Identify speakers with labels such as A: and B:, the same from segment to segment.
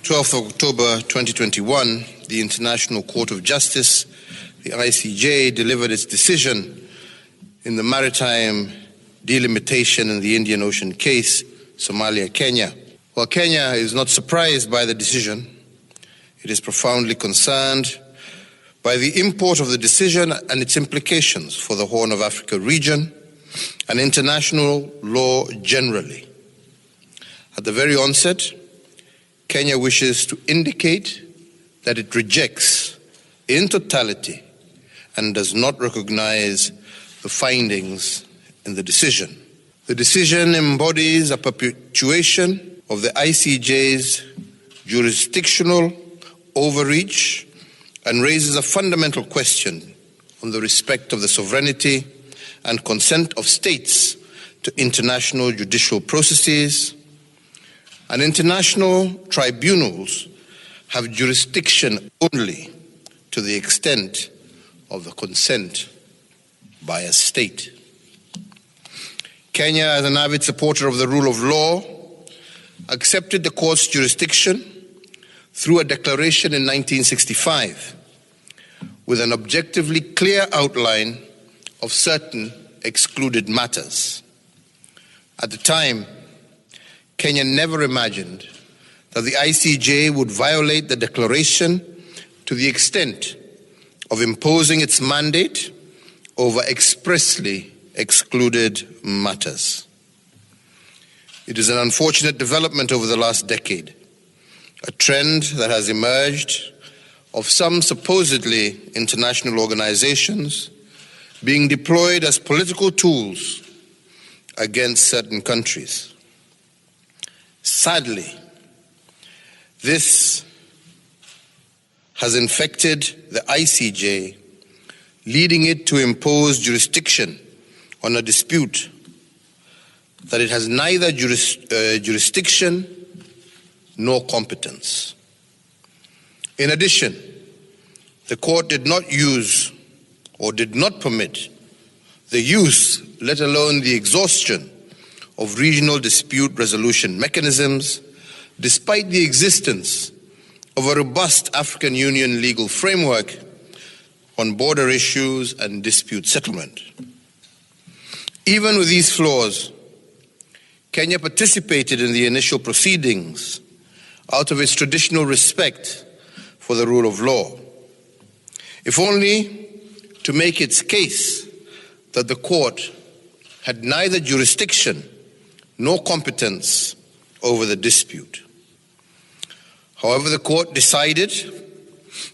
A: 12th of October 2021, the International Court of Justice, the ICJ, delivered its decision in the maritime delimitation in the Indian Ocean case, Somalia-Kenya. While Kenya is not surprised by the decision, it is profoundly concerned by the import of the decision and its implications for the Horn of Africa region and international law generally. At the very onset, Kenya wishes to indicate that it rejects in totality and does not recognize the findings in the decision. The decision embodies a perpetuation of the ICJ's jurisdictional overreach and raises a fundamental question on the respect of the sovereignty and consent of states to international judicial processes. And international tribunals have jurisdiction only to the extent of the consent by a state. Kenya, as an avid supporter of the rule of law, accepted the court's jurisdiction through a declaration in 1965 with an objectively clear outline of certain excluded matters. At the time, Kenya never imagined that the ICJ would violate the declaration to the extent of imposing its mandate over expressly excluded matters. It is an unfortunate development over the last decade, a trend that has emerged of some supposedly international organizations being deployed as political tools against certain countries. Sadly, this has infected the ICJ, leading it to impose jurisdiction on a dispute that it has neither jurisdiction nor competence. In addition, the court did not use or did not permit the use, let alone the exhaustion, of regional dispute resolution mechanisms, despite the existence of a robust African Union legal framework on border issues and dispute settlement. Even with these flaws, Kenya participated in the initial proceedings out of its traditional respect for the rule of law, if only to make its case that the court had neither jurisdiction nor competence over the dispute. However, the court decided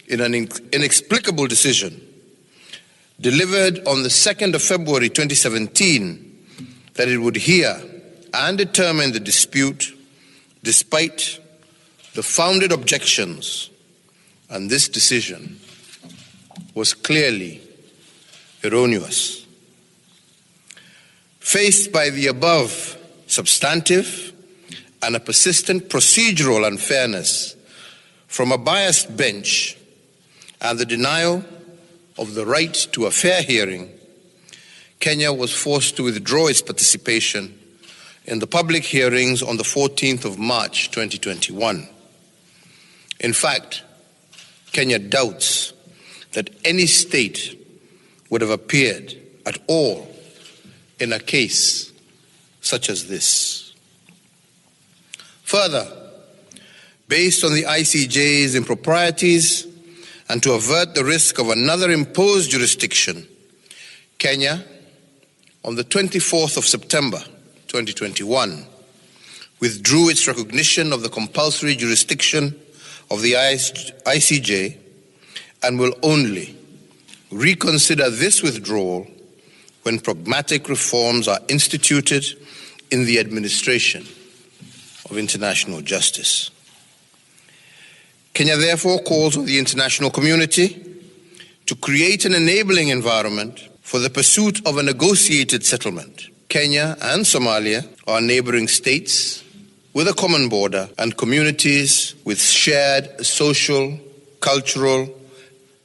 A: in an inexplicable decision delivered on the 2nd of February 2017 that it would hear and determine the dispute despite the founded objections, and this decision was clearly erroneous. Faced by the above substantive and a persistent procedural unfairness from a biased bench and the denial of the right to a fair hearing, Kenya was forced to withdraw its participation in the public hearings on the 14th of March 2021. In fact, Kenya doubts that any state would have appeared at all in a case such as this. Further, based on the ICJ's improprieties and to avert the risk of another imposed jurisdiction, Kenya, on the 24th of September 2021, withdrew its recognition of the compulsory jurisdiction of the ICJ and will only reconsider this withdrawal when pragmatic reforms are instituted in the administration of international justice. Kenya therefore calls on the international community to create an enabling environment for the pursuit of a negotiated settlement. Kenya and Somalia are neighboring states with a common border and communities with shared social, cultural,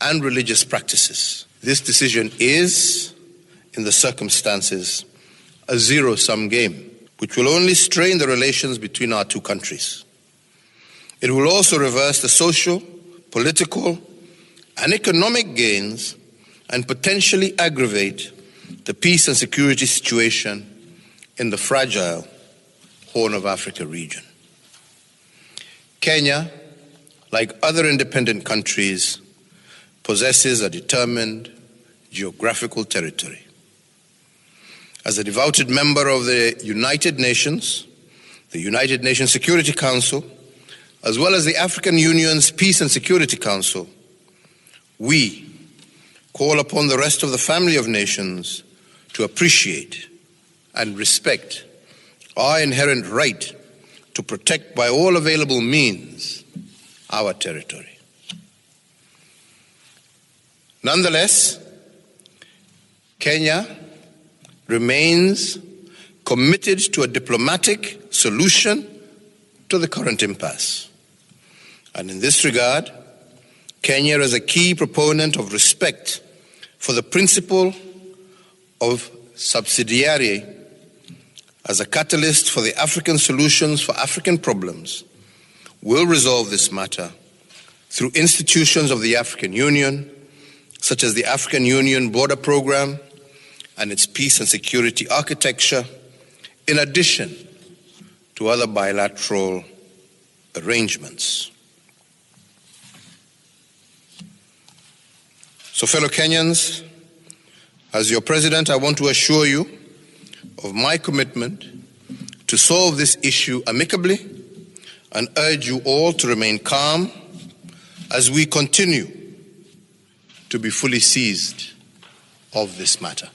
A: and religious practices. This decision is, in the circumstances, a zero-sum game, which will only strain the relations between our two countries. It will also reverse the social, political, and economic gains and potentially aggravate the peace and security situation in the fragile Horn of Africa region. Kenya, like other independent countries, possesses a determined geographical territory. As a devoted member of the United Nations Security Council, as well as the African Union's Peace and Security Council, we call upon the rest of the family of nations to appreciate and respect our inherent right to protect by all available means our territory. Nonetheless, Kenya remains committed to a diplomatic solution to the current impasse. And in this regard, Kenya is a key proponent of respect for the principle of subsidiarity as a catalyst for the African solutions for African problems, will resolve this matter through institutions of the African Union, such as the African Union Border Program and its peace and security architecture, in addition to other bilateral arrangements. So, fellow Kenyans, as your president, I want to assure you of my commitment to solve this issue amicably and urge you all to remain calm as we continue to be fully seized of this matter.